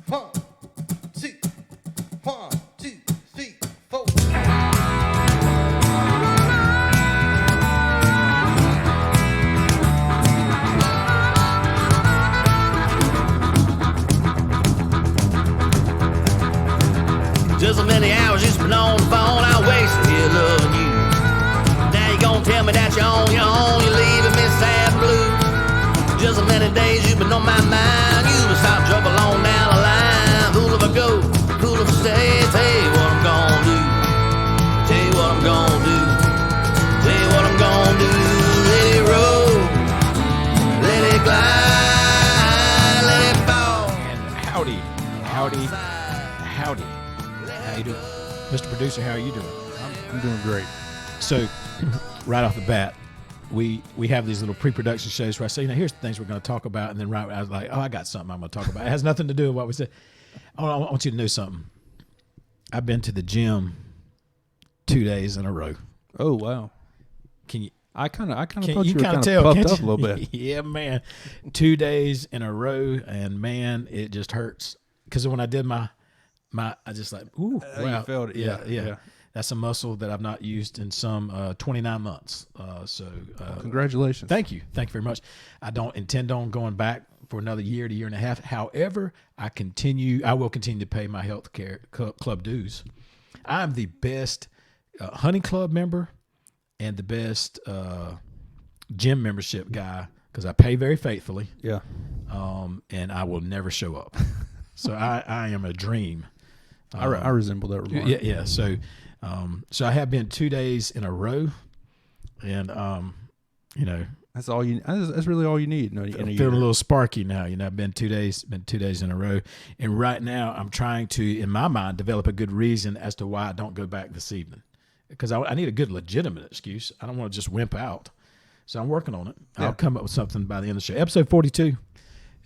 1, 2, 1, 2, 3, 4. Just so many hours you spent on the phone, I wasted here loving you. Now you gonna tell me that you're on your own, you're leaving me sad and blue. Just so many days you've been on my mind, you been stop trouble on down the line. Fool if I go, fool if I stay, tell you what I'm gonna do. Tell you what I'm gonna do. Tell you what I'm gonna do. Let it roll, let it glide, let it fall. And howdy. How you doing? Mr. Producer, how are you doing? I'm doing great. So, right off the bat, we have these little pre-production shows where I say, here's the things we're going to talk about, and then I was like, I got something I'm going to talk about. It has nothing to do with what we said. I want you to know something. I've been to the gym 2 days in a row. Oh wow! Can you? I kind of thought You you were kind of kind tell, of puffed can't up you? a little bit. Yeah, man. 2 days in a row, and man, it just hurts. Because when I did my, I just like, ooh, wow. You felt it. Yeah. That's a muscle that I've not used in some 29 months. Congratulations. Thank you very much. I don't intend on going back for another year to year and a half. However, I will continue to pay my health care club dues. I'm the best hunting club member and the best gym membership guy because I pay very faithfully. Yeah. And I will never show up. So I am a dream. I resemble that remark. Yeah. So I have been 2 days in a row, and That's all you. That's really all you need. I'm feeling a little sparky now. I've been 2 days in a row, and right now I'm trying to, in my mind, develop a good reason as to why I don't go back this evening, because I need a good legitimate excuse. I don't want to just wimp out. So I'm working on it. Yeah. I'll come up with something by the end of the show. Episode 42.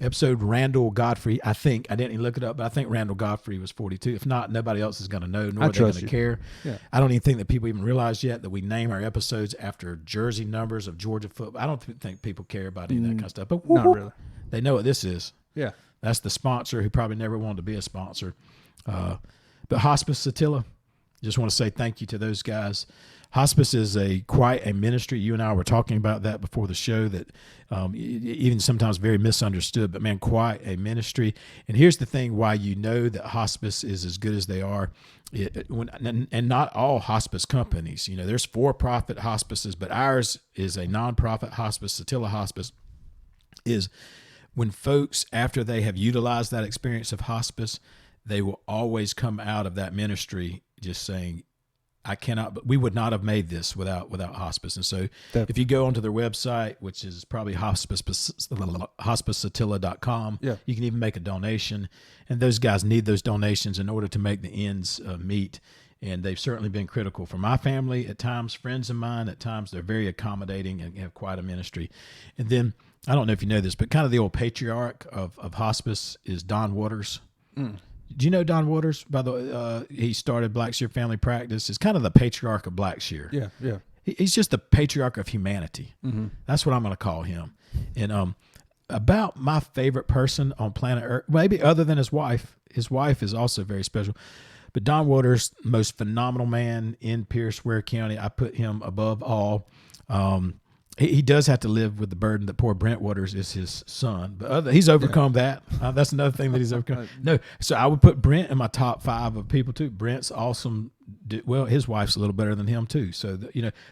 Episode Randall Godfrey. I think I didn't even look it up, but I think Randall Godfrey was 42. If not, nobody else is going to know, nor are they going to care. Yeah. I don't even think that people even realize yet that we name our episodes after jersey numbers of Georgia football. I don't think people care about any of that kind of stuff. But Not really. They know what this is. Yeah. That's the sponsor who probably never wanted to be a sponsor. But Hospice Satilla, just want to say thank you to those guys. Hospice is quite a ministry. You and I were talking about that before the show, that even sometimes very misunderstood, but man, quite a ministry. And here's the thing why you know that hospice is as good as they are. And not all hospice companies, there's for-profit hospices, but ours is a non-profit hospice. Satilla Hospice is when folks, after they have utilized that experience of hospice, they will always come out of that ministry just saying, we would not have made this without hospice. And so if you go onto their website, which is probably hospicesatilla.com, you can even make a donation. And those guys need those donations in order to make the ends meet. And they've certainly been critical for my family at times, friends of mine at times. They're very accommodating and have quite a ministry. And then, I don't know if you know this, but kind of the old patriarch of hospice is Don Waters. Mm. Do you know Don Waters? By the way, he started Blackshear Family Practice. It's kind of the patriarch of Blackshear. Yeah. He's just the patriarch of humanity. Mm-hmm. That's what I'm going to call him. And about my favorite person on planet Earth, maybe other than his wife. His wife is also very special. But Don Waters, most phenomenal man in Pierce Ware County. I put him above all. He does have to live with the burden that poor Brent Waters is his son, but he's overcome that. That's another thing that he's overcome. No, so I would put Brent in my top 5 of people too. Brent's awesome. Well, his wife's a little better than him too. So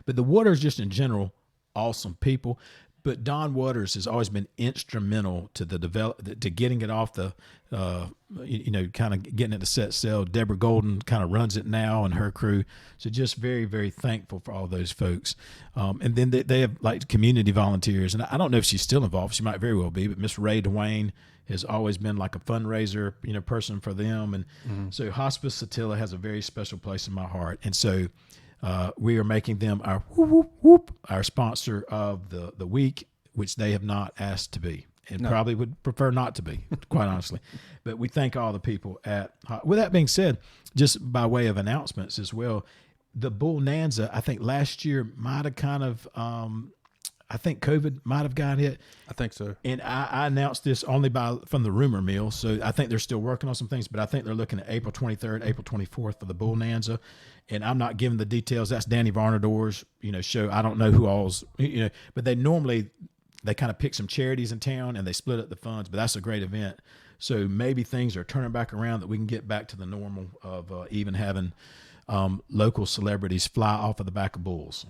but the Waters just in general, awesome people. But Don Waters has always been instrumental to to getting it off the, kind of getting it to set sail. Deborah Golden kind of runs it now and her crew. So just very, very thankful for all those folks. And then they have like community volunteers. And I don't know if she's still involved. She might very well be. But Miss Ray Dwayne has always been like a fundraiser, person for them. And so Hospice Satilla has a very special place in my heart. And so we are making them our our sponsor of the week, which they have not asked to be, and probably would prefer not to be, quite honestly. But we thank all the people at. With that being said, just by way of announcements as well, the Bull Nanza, I think last year might have kind of I think COVID might have gotten it. I think so. And I announced this only from the rumor mill. So I think they're still working on some things, but I think they're looking at April 23rd, April 24th for the Bull Nanza. And I'm not giving the details. That's Danny Varnador's, show. I don't know who all's, but they kind of pick some charities in town and they split up the funds, but that's a great event. So maybe things are turning back around that we can get back to the normal of even having local celebrities fly off of the back of bulls.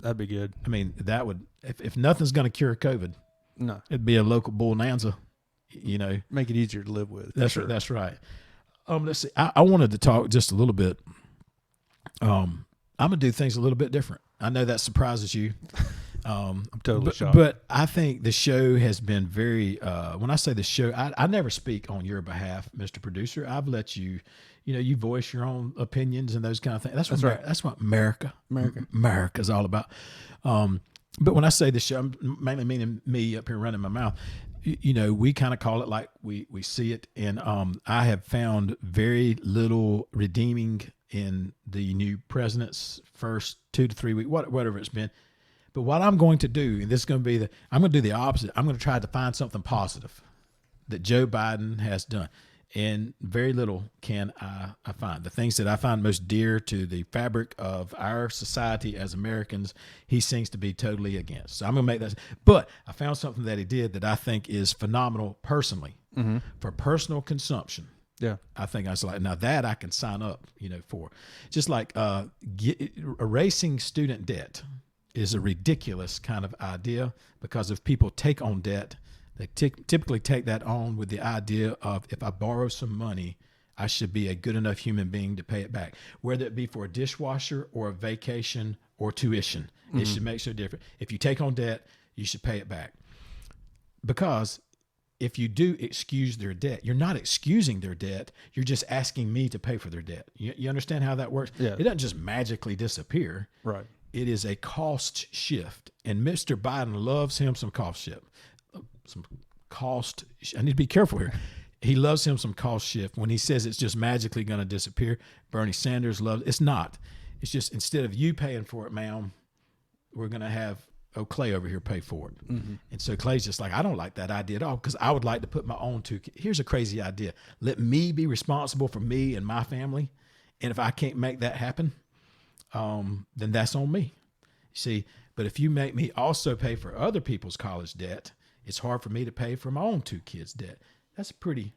That'd be good. I mean, that would, if nothing's going to cure COVID, no, it'd be a local bull nanza, Make it easier to live with. That's right. That's right. Let's see. I wanted to talk just a little bit. I'm going to do things a little bit different. I know that surprises you. I'm totally shocked. But I think the show has been very, when I say the show, I never speak on your behalf, Mr. Producer. I've let you, you voice your own opinions and those kind of things. That's right. That's what America's all about. But when I say the show, I'm mainly meaning me up here running my mouth. We kind of call it like we see it. And I have found very little redeeming in the new president's first 2 to 3 weeks, whatever it's been. But what I'm going to do, and this is going to be I'm going to do the opposite. I'm going to try to find something positive that Joe Biden has done. And very little can I find. The things that I find most dear to the fabric of our society as Americans, he seems to be totally against. So I'm going to make that. But I found something that he did that I think is phenomenal personally, for personal consumption. Yeah. I think I was like, now that I can sign up, for. Just like erasing student debt is a ridiculous kind of idea, because if people take on debt, they typically take that on with the idea of, if I borrow some money, I should be a good enough human being to pay it back, whether it be for a dishwasher or a vacation or tuition. It should make so different. If you take on debt, you should pay it back, because if you do excuse their debt, you're not excusing their debt. You're just asking me to pay for their debt. You understand how that works? Yeah. It doesn't just magically disappear. Right. It is a cost shift, and Mr. Biden loves him some cost shift. I need to be careful here. He loves him some cost shift. When he says it's just magically going to disappear, Bernie Sanders loves it. It's not. It's just, instead of you paying for it, ma'am, we're going to have Clay over here pay for it. And so Clay's just like, I don't like that idea at all, because I would like to put my own here's a crazy idea. Let me be responsible for me and my family. And if I can't make that happen, then that's on me. You see, but if you make me also pay for other people's college debt, it's hard for me to pay for my own 2 kids' debt. Isn't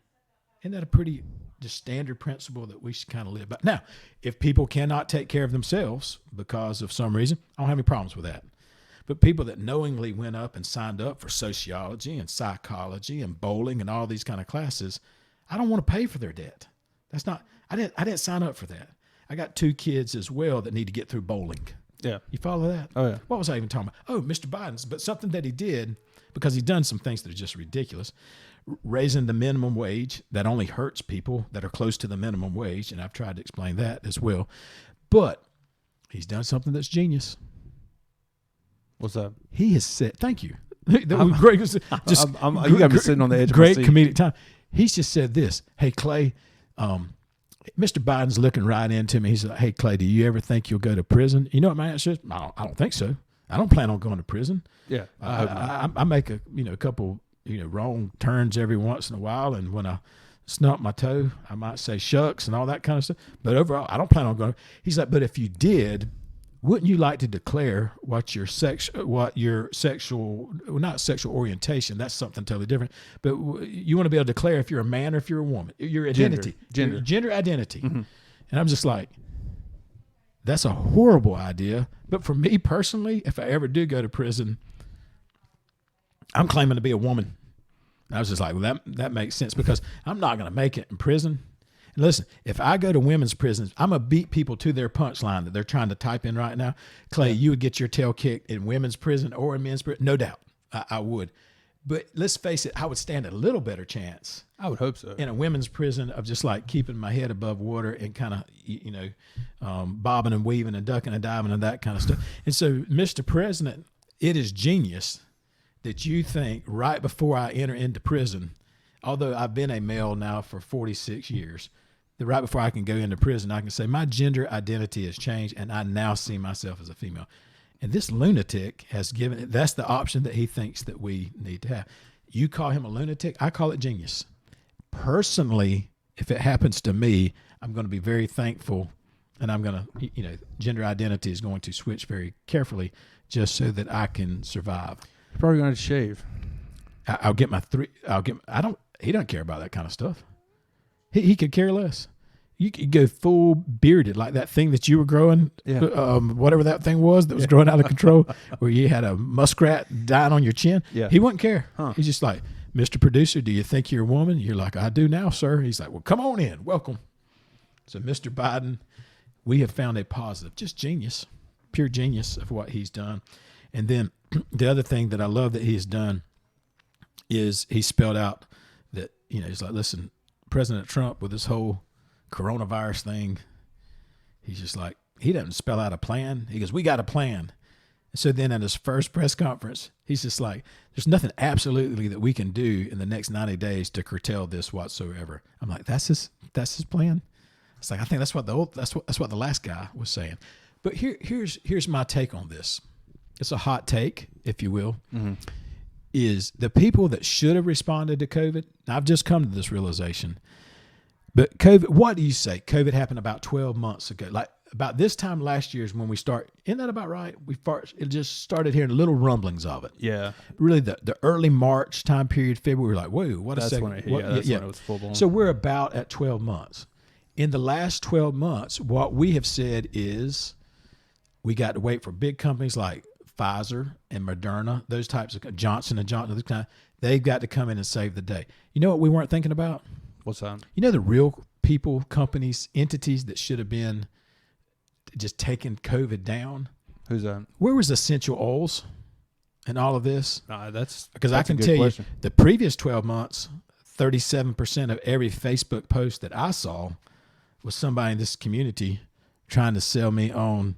that a pretty just standard principle that we should kind of live by? Now, if people cannot take care of themselves because of some reason, I don't have any problems with that. But people that knowingly went up and signed up for sociology and psychology and bowling and all these kind of classes, I don't want to pay for their debt. That's not, I didn't sign up for that. I got 2 kids as well that need to get through bowling. Yeah. You follow that? Oh, yeah. What was I even talking about? Oh, Mr. Biden's, but something that he did, because he's done some things that are just ridiculous. Raising the minimum wage, that only hurts people that are close to the minimum wage, and I've tried to explain that as well. But he's done something that's genius. What's that? He has said, thank you. That was great. You got me sitting on the edge of my great seat. comedic time. He's just said this. Hey, Clay, Mr. Biden's looking right into me. He's like, hey, Clay, do you ever think you'll go to prison? You know what my answer is? I don't think so. I don't plan on going to prison. Yeah. I make a couple wrong turns every once in a while, and when I snub my toe, I might say shucks and all that kind of stuff. But overall, I don't plan on going. He's like, but if you did, wouldn't you like to declare what your sexual, not sexual orientation, that's something totally different, but you want to be able to declare if you're a man or if you're a woman, your identity, gender identity. And I'm just like, that's a horrible idea. But for me personally, if I ever do go to prison, I'm claiming to be a woman. And I was just like, well, that makes sense, because I'm not going to make it in prison. And listen, if I go to women's prisons, I'm going to beat people to their punchline that they're trying to type in right now. Clay, you would get your tail kicked in women's prison or in men's prison. No doubt. I would. But let's face it, I would stand a little better chance. I would hope so. In a women's prison of just like keeping my head above water and kind of, bobbing and weaving and ducking and diving and that kind of stuff. And so, Mr. President, it is genius that you think right before I enter into prison, although I've been a male now for 46 years, that right before I can go into prison, I can say my gender identity has changed and I now see myself as a female. And this lunatic has given it. That's the option that he thinks that we need to have. You call him a lunatic. I call it genius. Personally, if it happens to me, I'm going to be very thankful, and I'm going to, gender identity is going to switch very carefully just so that I can survive. You're probably going to shave. I'll get my he doesn't care about that kind of stuff. He could care less. You could go full bearded, like that thing that you were growing, whatever that thing was that was growing out of control, where you had a muskrat dying on your chin. Yeah. He wouldn't care. Huh. He's just like, Mr. Producer, do you think you're a woman? You're like, I do now, sir. He's like, well, come on in. Welcome. So, Mr. Biden, we have found a positive, just genius, pure genius of what he's done. And then the other thing that I love that he's done is he spelled out that, he's like, listen, President Trump with this whole coronavirus thing, he's just like, he doesn't spell out a plan. He goes, we got a plan. So then at his first press conference, he's just like, there's nothing absolutely that we can do in the next 90 days to curtail this whatsoever. I'm like, that's his plan. It's like, I think that's what the last guy was saying. But here's my take on this. It's a hot take, if you will, is the people that should have responded to COVID. I've just come to this realization. But COVID, what do you say? COVID happened about 12 months ago. Like about this time last year is when we start. Isn't that about right? It just started hearing little rumblings of it. Yeah. Really, the early March time period, February, we were like, whoa, what a second. When it was full blown. So we're about at 12 months. In the last 12 months, what we have said is we got to wait for big companies like Pfizer and Moderna, those types of Johnson & Johnson, those kind, they've got to come in and save the day. You know what we weren't thinking about? What's that? The real people, companies, entities that should have been just taking COVID down? Who's that? Where was Essential Oils in all of this? Because I can tell you, the previous 12 months, 37% of every Facebook post that I saw was somebody in this community trying to sell me on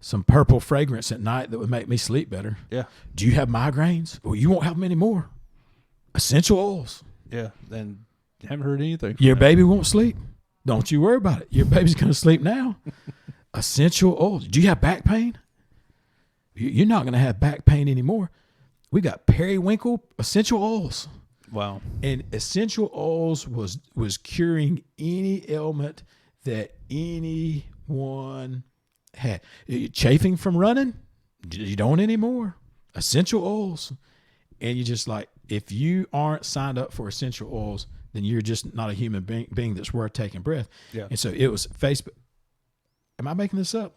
some purple fragrance at night that would make me sleep better. Yeah. Do you have migraines? Well, you won't have them anymore. Essential oils. Yeah. Then you haven't heard anything. Your baby won't sleep. Don't you worry about it. Your baby's going to sleep now. Essential oils. Do you have back pain? You're not going to have back pain anymore. We got periwinkle essential oils. Wow. And essential oils was curing any ailment that anyone had. You chafing from running? You don't anymore. Essential oils. And you just like, if you aren't signed up for essential oils, then you're just not a human being that's worth taking breath. Yeah. And so it was Facebook. Am I making this up?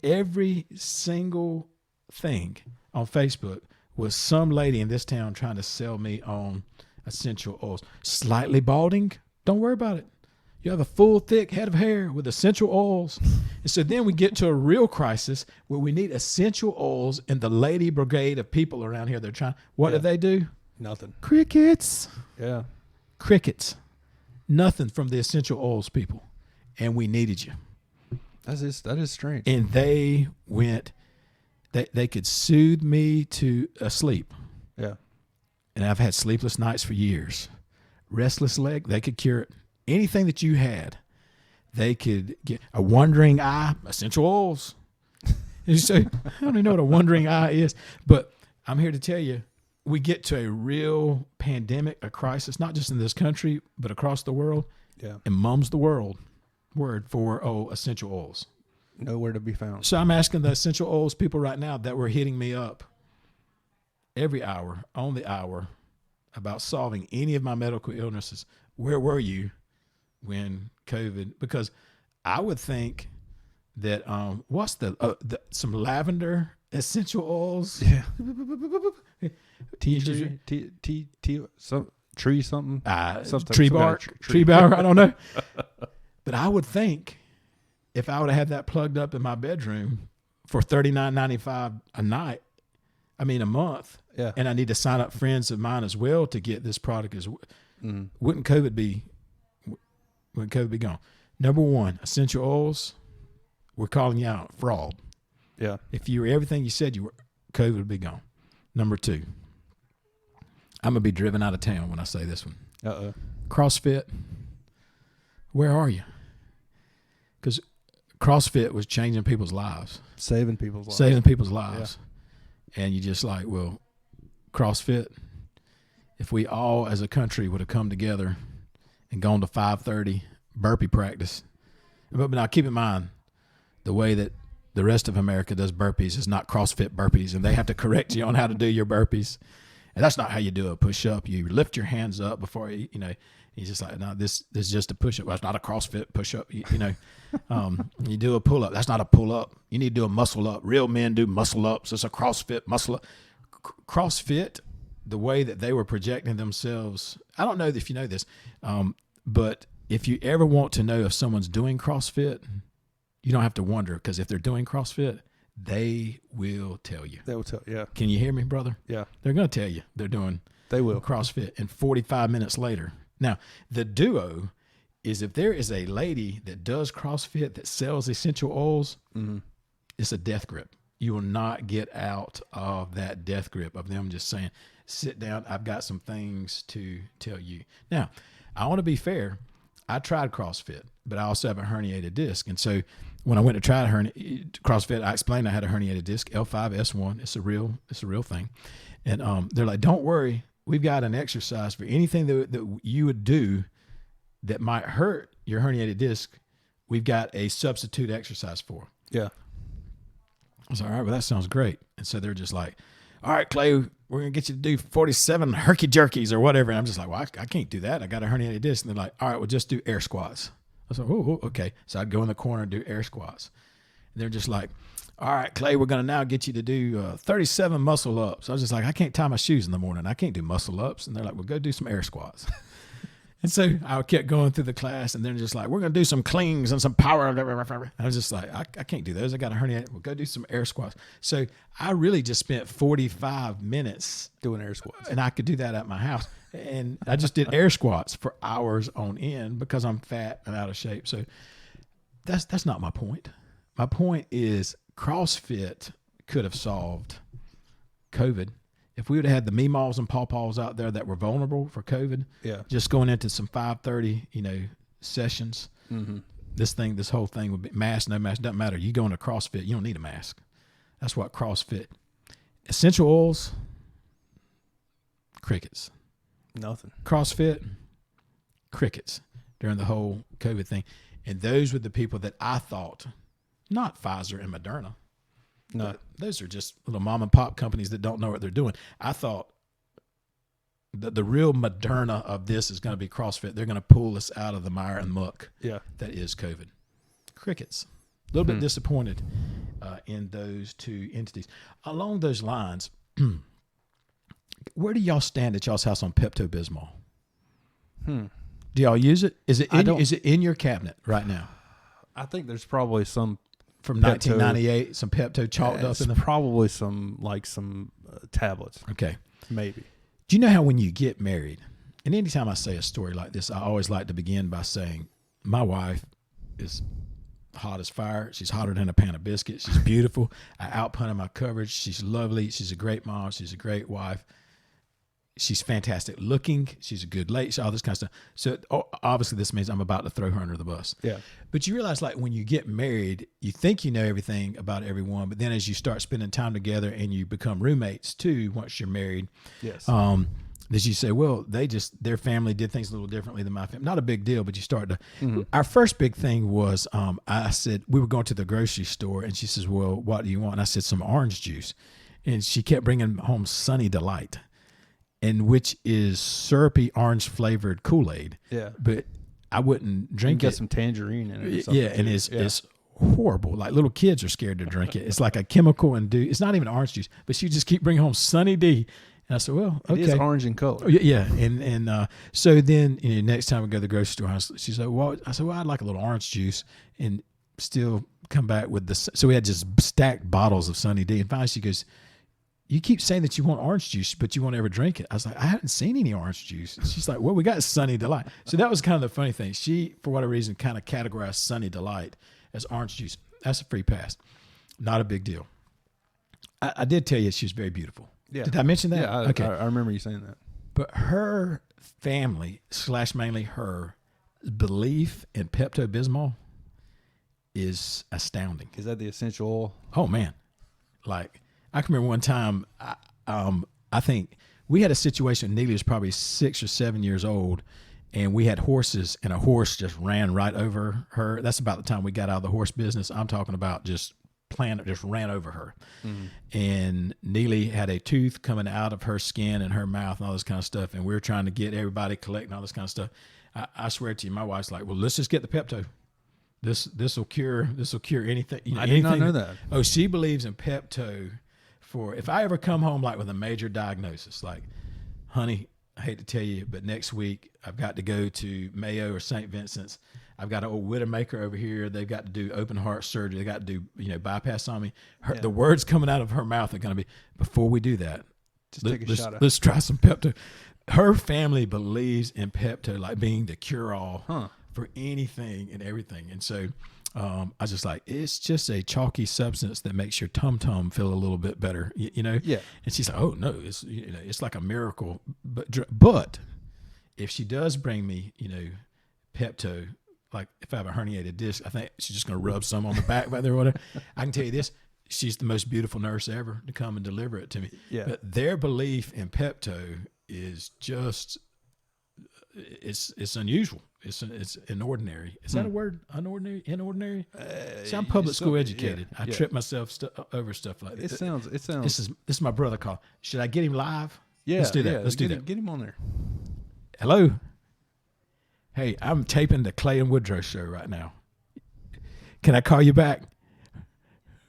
Every single thing on Facebook was some lady in this town trying to sell me on essential oils. Slightly balding? Don't worry about it. You have a full, thick head of hair with essential oils. And so then we get to a real crisis where we need essential oils, and the lady brigade of people around here, they're trying. What do they do? Nothing. Crickets. Yeah. Crickets. Nothing from the essential oils people. And we needed you. That is strange. And they went, they could soothe me to sleep. Yeah. And I've had sleepless nights for years. Restless leg, they could cure it. Anything that you had, they could get. A wandering eye, essential oils. And so, I don't even know what a wandering eye is, but I'm here to tell you, we get to a real pandemic, a crisis, not just in this country, but across the world. Yeah. And mum's the word for essential oils. Nowhere to be found. So I'm asking the essential oils people right now that were hitting me up every hour, on the hour, about solving any of my medical illnesses. Where were you when COVID? Because I would think that what's some lavender essential oils? Yeah. Tree something. Tree bark. Tree bark. I don't know. But I would think if I would have had that plugged up in my bedroom for $39.95 a month, yeah, and I need to sign up friends of mine as well to get this product as well. Wouldn't COVID be gone? Number one, essential oils, we're calling you out, fraud. Yeah. If you were everything you said you were, COVID would be gone. Number two, I'm going to be driven out of town when I say this one. CrossFit, where are you? Because CrossFit was changing people's lives, saving people's lives. saving people's lives. And you just like, well, CrossFit, if we all as a country would have come together and gone to 5:30 burpee practice. But now keep in mind, the way that the rest of America does burpees is not CrossFit burpees, and they have to correct you on how to do your burpees. And that's not how you do a push-up. You lift your hands up before you know. He's just like, no, this is just a push-up. Well, it's not a CrossFit push-up. You know, you do a pull-up. That's not a pull-up. You need to do a muscle-up. Real men do muscle-ups. It's a CrossFit muscle-up. CrossFit, the way that they were projecting themselves, I don't know if you know this, but if you ever want to know if someone's doing CrossFit, you don't have to wonder, because if they're doing CrossFit, they will tell you. They will tell. Yeah. Can you hear me, brother? Yeah. They're going to tell you they're doing They will. CrossFit, and 45 minutes later. Now, the duo is if there is a lady that does CrossFit that sells essential oils, it's a death grip. You will not get out of that death grip of them just saying, sit down, I've got some things to tell you. Now, I want to be fair. I tried CrossFit, but I also have a herniated disc. And so when I went to try CrossFit, I explained I had a herniated disc, L5S1. It's a real thing. And they're like, don't worry. We've got an exercise for anything that you would do that might hurt your herniated disc. We've got a substitute exercise for. Yeah. I was like, all right, well, that sounds great. And so they're just like, all right, Clay, we're going to get you to do 47 herky jerkies or whatever. And I'm just like, well, I can't do that. I got a herniated disc. And they're like, all right, well, just do air squats. I was like, oh, okay. So I'd go in the corner and do air squats. And they're just like, all right, Clay, we're going to now get you to do 37 muscle ups. I was just like, I can't tie my shoes in the morning. I can't do muscle ups. And they're like, well, go do some air squats. And so I kept going through the class, and they're just like, we're going to do some clings and some power. I was just like, I can't do those. I got a hernia. We'll go do some air squats. So I really just spent 45 minutes doing air squats. And I could do that at my house. And I just did air squats for hours on end because I'm fat and out of shape. So that's not my point. My point is CrossFit could have solved COVID. If we would have had the meemaws and pawpaws out there that were vulnerable for COVID, just going into some 5:30, sessions, this whole thing would be mask, no mask, doesn't matter. You go into CrossFit, you don't need a mask. That's what CrossFit. Essential oils, crickets. Nothing. CrossFit, crickets during the whole COVID thing. And those were the people that I thought, not Pfizer and Moderna. No, those are just little mom and pop companies that don't know what they're doing. I thought that the real Moderna of this is going to be CrossFit. They're going to pull us out of the mire and muck that is COVID. Crickets. A little bit disappointed in those two entities. Along those lines, where do y'all stand at y'all's house on Pepto-Bismol? Do y'all use it? Is it in your cabinet right now? I think there's probably some from 1998, some Pepto chalked up in the probably some tablets. Okay, maybe. Do you know how when you get married, and anytime I say a story like this, I always like to begin by saying, my wife is hot as fire. She's hotter than a pan of biscuits. She's beautiful. I outpunted my coverage. She's lovely. She's a great mom. She's a great wife. She's fantastic looking. She's a good lady. All this kind of stuff. So obviously this means I'm about to throw her under the bus. Yeah. But you realize, like, when you get married, you think you know everything about everyone, but then as you start spending time together and you become roommates too, once you're married, that you say, well, their family did things a little differently than my family. Not a big deal, but you start to. Our first big thing was, I said, we were going to the grocery store, and she says, well, what do you want? And I said, some orange juice. And she kept bringing home Sunny Delight, and which is syrupy orange flavored Kool-Aid. Yeah. But I wouldn't drink it. Get some tangerine in it. Yeah, and it's horrible. Like, little kids are scared to drink it. It's like a chemical it's not even orange juice, but she just keep bringing home Sunny D. And I said, well, okay. It is orange in color. Yeah. And so then next time we go to the grocery store, she said, well, I'd like a little orange juice, and still come back with the. So we had just stacked bottles of Sunny D. And finally she goes, you keep saying that you want orange juice, but you won't ever drink it. I was like, I haven't seen any orange juice. And she's like, well, we got Sunny Delight. So that was kind of the funny thing. She, for whatever reason, kind of categorized Sunny Delight as orange juice. That's a free pass. Not a big deal. I did tell you she was very beautiful. Yeah. Did I mention that? Yeah, okay. I remember you saying that. But her family / mainly her belief in Pepto-Bismol is astounding. Is that the essential oil? Oh man, like I can remember one time. I think we had a situation. Neely was probably 6 or 7 years old, and we had horses, and a horse just ran right over her. That's about the time we got out of the horse business. I'm talking about just ran over her. And Neely had a tooth coming out of her skin and her mouth and all this kind of stuff. And we were trying to get everybody collecting all this kind of stuff. I swear to you, my wife's like, well, let's just get the Pepto. This will cure anything. You know, I did not know that. Oh, she believes in Pepto for if I ever come home like with a major diagnosis, like, honey, I hate to tell you, but next week I've got to go to Mayo or St. Vincent's. I've got an old Widowmaker over here. They've got to do open heart surgery. They got to do, bypass on me. The words coming out of her mouth are going to be, before we do that, let's try some Pepto. Her family believes in Pepto like being the cure-all for anything and everything. And so I was just like, it's just a chalky substance that makes your tum-tum feel a little bit better, you know? Yeah. And she's like, oh, no, it's like a miracle. But if she does bring me, Pepto, like if I have a herniated disc, I think she's just going to rub some on the back right there or whatever. I can tell you this, she's the most beautiful nurse ever to come and deliver it to me. Yeah. But their belief in Pepto is just, it's unusual. It's inordinary. Is that a word? Inordinary? See, I'm public school educated. I trip myself over stuff like this. It sounds. This is my brother call. Should I get him live? Yeah. Let's do that. Yeah, Let's do that. Get him on there. Hello. Hey, I'm taping the Clay and Woodrow show right now. Can I call you back?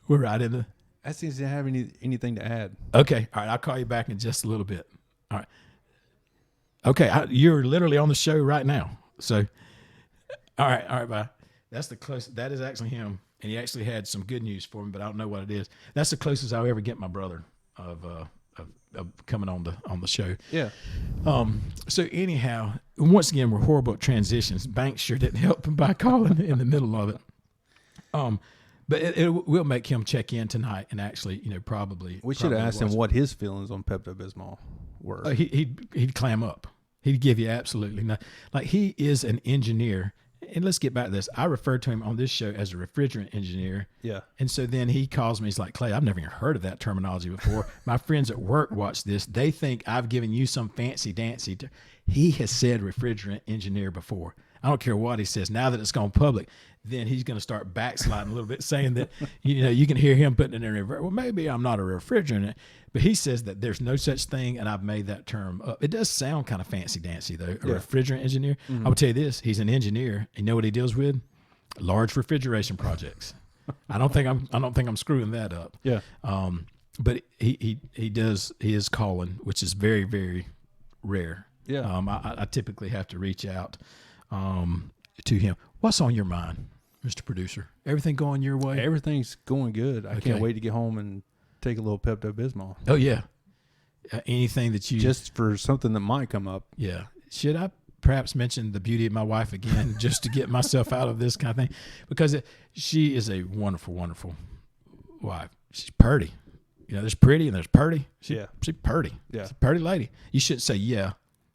We're right in the... That seems to have anything to add. Okay. All right. I'll call you back in just a little bit. All right. Okay. You're literally on the show right now. So, all right. Bye. That's the closest. That is actually him. And he actually had some good news for me, but I don't know what it is. That's the closest I'll ever get my brother of coming on the show. Yeah. So anyhow, once again, we're horrible at transitions. Banks sure didn't help him by calling in the middle of it. But it will make him check in tonight and actually, probably. We should have asked him what his feelings on Pepto-Bismol were. He'd clam up. He'd give you absolutely nothing. Like, he is an engineer. And let's get back to this. I refer to him on this show as a refrigerant engineer. Yeah. And so then he calls me. He's like, Clay, I've never even heard of that terminology before. My friends at work watch this. They think I've given you some fancy dancy. He has said refrigerant engineer before. I don't care what he says. Now that it's gone public, then he's going to start backsliding a little bit, saying that, you can hear him putting it in there. Well, maybe I'm not a refrigerant. But he says that there's no such thing, and I've made that term up. It does sound kind of fancy-dancy, though, a refrigerant engineer. I will tell you this. He's an engineer. You know what he deals with? Large refrigeration projects. I don't think I'm screwing that up. Yeah. But he is calling, which is very, very rare. Yeah. I typically have to reach out to him. What's on your mind, Mr. Producer? Everything going your way? Everything's going good. I can't wait to get home and take a little Pepto-Bismol. Oh, yeah. Anything that you... Just for something that might come up. Yeah. Should I perhaps mention the beauty of my wife again just to get myself out of this kind of thing? Because she is a wonderful, wonderful wife. She's pretty. There's pretty and there's purty. She's purty. Yeah. She's a purty lady. You shouldn't say, yeah.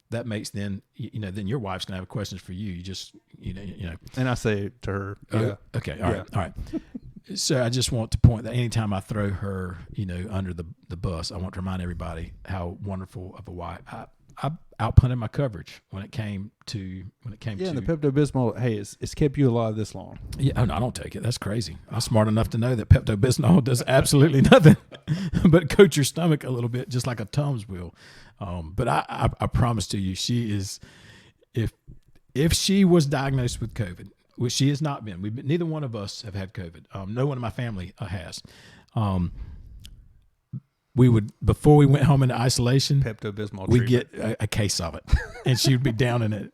That makes then your wife's gonna have questions for you. You just And I say it to her. Yeah. Okay. All right. So I just want to point that anytime I throw her, under the bus, I want to remind everybody how wonderful of a wife. I outpunted my coverage when it came to. Yeah, and the Pepto-Bismol, hey, it's kept you alive this long. Yeah. Oh no, I don't take it. That's crazy. I'm smart enough to know that Pepto-Bismol does absolutely nothing but coat your stomach a little bit, just like a Tums will. But I promise to you, she is. If she was diagnosed with COVID, which she has not been, neither one of us have had COVID. No one in my family has. We would, before we went home into isolation, Pepto-Bismol we'd get a case of it, and she would be down in it.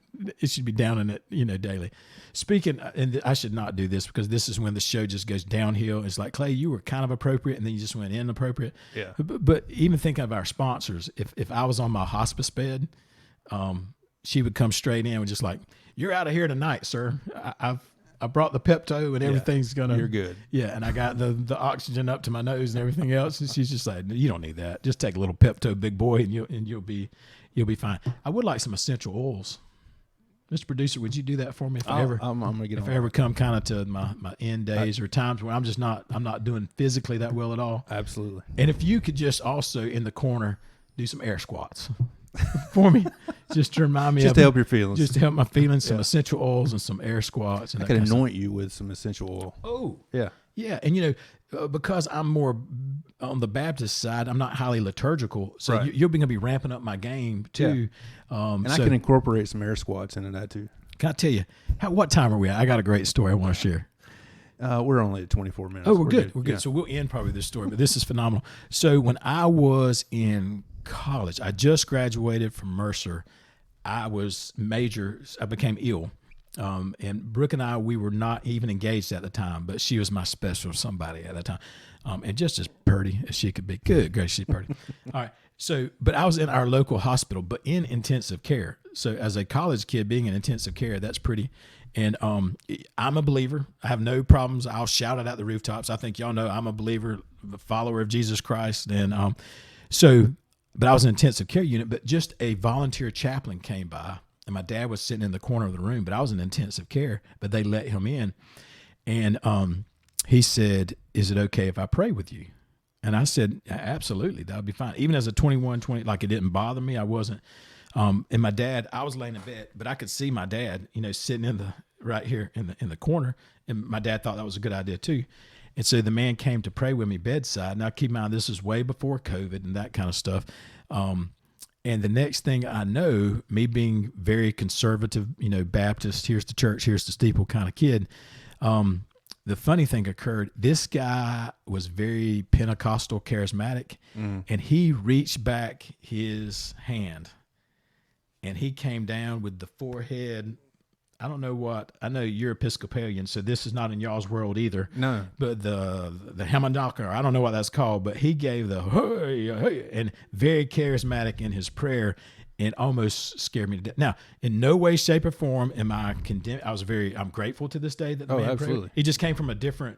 She'd be down in it, daily. Speaking, and I should not do this because this is when the show just goes downhill. It's like, Clay, you were kind of appropriate, and then you just went inappropriate. Yeah. But even thinking of our sponsors, if I was on my hospice bed, she would come straight in and just like, you're out of here tonight, sir. I brought the Pepto and everything's you're good. Yeah, and I got the oxygen up to my nose and everything else. And she's just like, you don't need that. Just take a little Pepto, big boy, and you'll be fine. I would like some essential oils. Mr. Producer, would you do that for me if I'm gonna get if on I ever come kind of to my end days or times where I'm not doing physically that well at all? Absolutely. And if you could just also in the corner do some air squats for me, just to remind me Just to help your feelings. just to help my feelings, some essential oils and some air squats. And I that could kind of anoint you with some essential oil. stuff. Oh, Yeah. yeah, and because I'm more on the Baptist side, I'm not highly liturgical, so Right. you're going to be ramping up my game too. And I can incorporate some air squats into that too. Can I tell you what time are we at? I got a great story I want to share. We're only at 24 minutes. Oh, we're good. We're good. Yeah. So we'll end probably this story, but this is phenomenal. So when I was in college, I just graduated from Mercer. I became ill. And Brooke and I, we were not even engaged at the time, but she was my special somebody at the time. And just as pretty as she could be. Good gracious, she's pretty. All right. So, but I was in our local hospital, but in intensive care. So as a college kid being in intensive care, that's pretty. And I'm a believer. I have no problems. I'll shout it out the rooftops. I think y'all know I'm a believer, a follower of Jesus Christ. And but I was in an intensive care unit, but just a volunteer chaplain came by. And my dad was sitting in the corner of the room, but I was in intensive care, but they let him in. And he said, "Is it okay if I pray with you?" And I said, "Absolutely, that would be fine." Even as a 20, like it didn't bother me. I wasn't. And my dad, I was laying in bed, but I could see my dad, sitting right here in the corner. And my dad thought that was a good idea too. And so the man came to pray with me bedside. Now keep in mind, this is way before COVID and that kind of stuff. And the next thing I know, me being very conservative, Baptist, here's the church, here's the steeple kind of kid. The funny thing occurred. This guy was very Pentecostal charismatic, and he reached back his hand and he came down with the forehead. I don't know what. I know you're Episcopalian, so this is not in y'all's world either. No. But the Hamanaka, I don't know what that's called, but he gave the hey, hey, and very charismatic in his prayer, and almost scared me to death. Now, in no way, shape, or form am I condemned. I'm grateful to this day that the man absolutely. prayed. He just came from a different,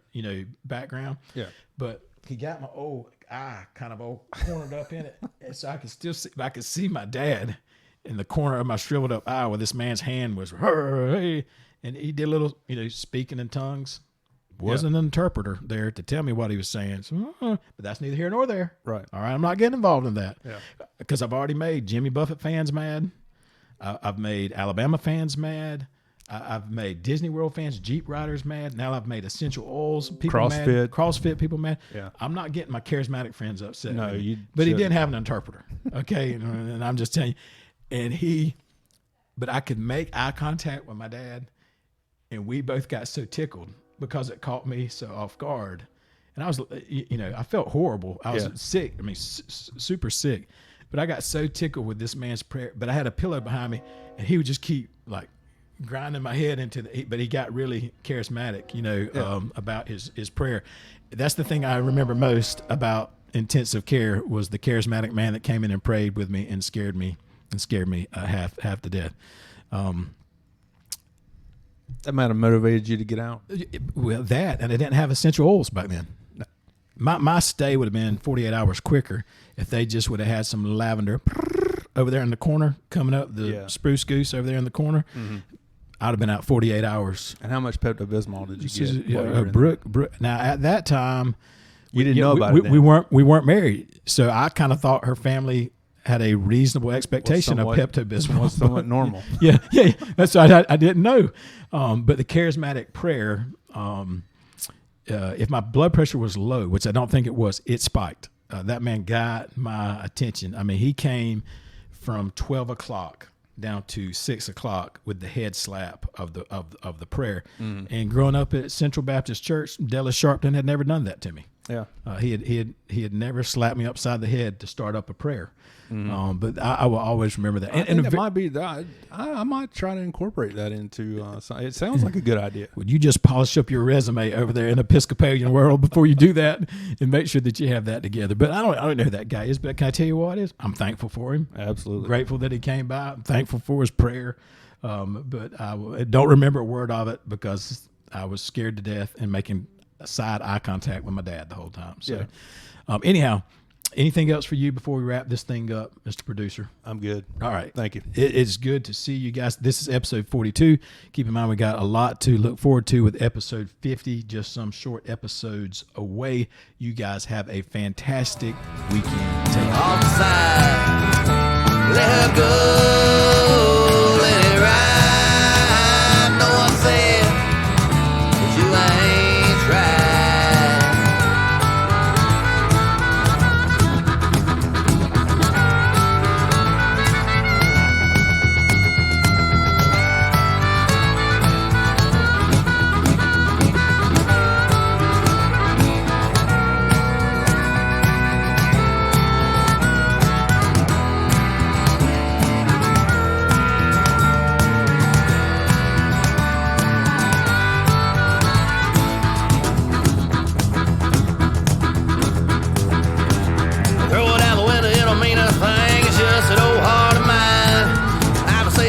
background. Yeah. But he got my old eye kind of all cornered up in it, and so I could see my dad in the corner of my shriveled up eye where this man's hand was, hey, and he did a little, speaking in tongues. Wasn't an interpreter there to tell me what he was saying. So, but that's neither here nor there. Right. All right. I'm not getting involved in that. Yeah. Because I've already made Jimmy Buffett fans mad. I've made Alabama fans mad. I've made Disney World fans, Jeep riders mad. Now I've made essential oils people mad. CrossFit people mad. Yeah. I'm not getting my charismatic friends upset. No, with me. you But he shouldn't. didn't have an interpreter. Okay. And I'm just telling you. But I could make eye contact with my dad, and we both got so tickled because it caught me so off guard. And I was, I felt horrible. I was sick. I mean, super sick. But I got so tickled with this man's prayer. But I had a pillow behind me, and he would just keep like grinding my head into but he got really charismatic, about his prayer. That's the thing I remember most about intensive care was the charismatic man that came in and prayed with me and scared me half to death. That might have motivated you to get out. Well, that, and I didn't have essential oils back then. No. My stay would have been 48 hours quicker if they just would have had some lavender over there in the corner coming up, the spruce goose over there in the corner. Mm-hmm. I'd have been out 48 hours. And how much Pepto-Bismol did you get? Brooke. Now at that time, you didn't know about it. We weren't married, so I kind of thought her family had a reasonable expectation of Pepto-Bismol. Was somewhat normal. Yeah. That's why I didn't know. But the charismatic prayer, if my blood pressure was low, which I don't think it was, it spiked. That man got my attention. I mean, he came from 12 o'clock down to 6 o'clock with the head slap of the prayer. Mm. And growing up at Central Baptist Church, Dallas Sharpton had never done that to me. Yeah. He had never slapped me upside the head to start up a prayer. Mm-hmm. But I will always remember that. And it might be that I might try to incorporate that into. It sounds like a good idea. Would you just polish up your resume over there in the Episcopalian world before you do that, and make sure that you have that together? But I don't know who that guy is. But can I tell you what it is? I'm thankful for him. Absolutely grateful that he came by. I'm thankful for his prayer. But I don't remember a word of it because I was scared to death and making side eye contact with my dad the whole time. So, anyhow. Anything else for you before we wrap this thing up, Mr. Producer? I'm good. All right. Thank you. It's good to see you guys. This is episode 42. Keep in mind we got a lot to look forward to with episode 50, just some short episodes away. You guys have a fantastic weekend. Take care. On the side, let her go.